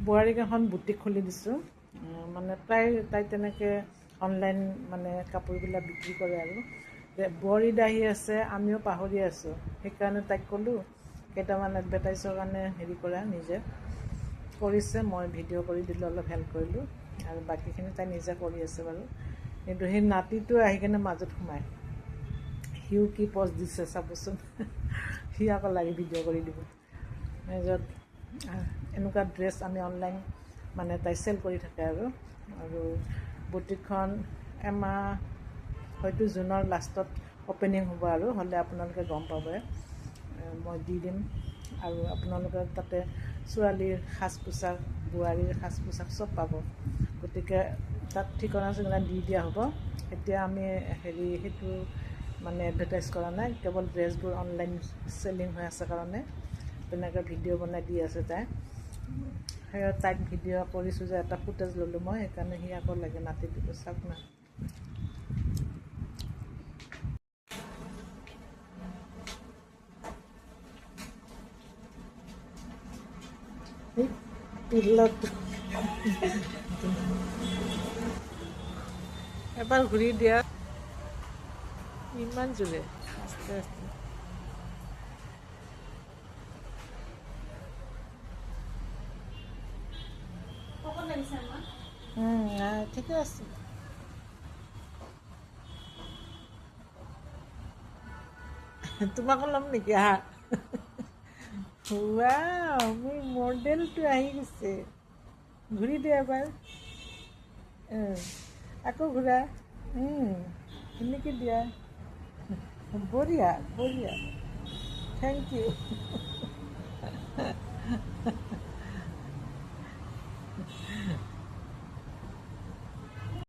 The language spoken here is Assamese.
বোৱাৰীক এখন বুটিক খুলি দিছোঁ মানে তাই তেনেকৈ অনলাইন মানে কাপোৰবিলাক বিক্ৰী কৰে আৰু বোৱাৰী আহি আছে আমিও পাহৰি আছোঁ সেইকাৰণে তাইক ক'লোঁ কেইটামান এডভাৰটাইজৰ কাৰণে হেৰি কৰা নিজে কৰিছে মই ভিডিঅ' কৰি দিলোঁ অলপ হেল্প কৰিলোঁ আৰু বাকীখিনি তাই নিজে কৰি আছে বাৰু কিন্তু সেই নাতিটো আহি কিনে মাজত সোমায় সিও কি পষ্ট দিছে চাবচোন সি আকৌ লাগি ভিডিঅ' কৰি দিব য'ত এনেকুৱা ড্ৰেছ আমি অনলাইন মানে তাই চেল কৰি থাকে আৰু বুটিকখন এমাহ হয়তো জুনৰ লাষ্টত অ'পেনিং হ'ব আৰু হ'লে আপোনালোকে গম পাব মই দি দিম আৰু আপোনালোকে তাতে ছোৱালীৰ সাজ পোছাক বোৱাৰীৰ সাজ পোছাক চব পাব গতিকে তাত ঠিকনা চিকনা দি দিয়া হ'ব এতিয়া আমি সেইটো মানে এডভাৰটাইজ কৰা নাই কেৱল ড্ৰেছবোৰ অনলাইন চেলিং হৈ আছে কাৰণে তেনেকৈ ভিডিঅ' বনাই দি আছে তাইক ভিডিঅ' কৰিছোঁ যে এটা ফুটেজ ল'লোঁ মই সেইকাৰণে সি আকৌ লাগে নাতি দিব চাওক না এবাৰ ঘূৰি দিয়া ইমান জোৰে আস্তে আস্তে ঠিকে আছে তোমাকো ল'ম নেকি আহা মোৰ মডেলটো আহি গৈছে ঘূৰি দিয়া এবাৰ আকৌ ঘূৰা এনেকৈ দিয়া বঢ়িয়া বঢ়িয়া থেংক ইউ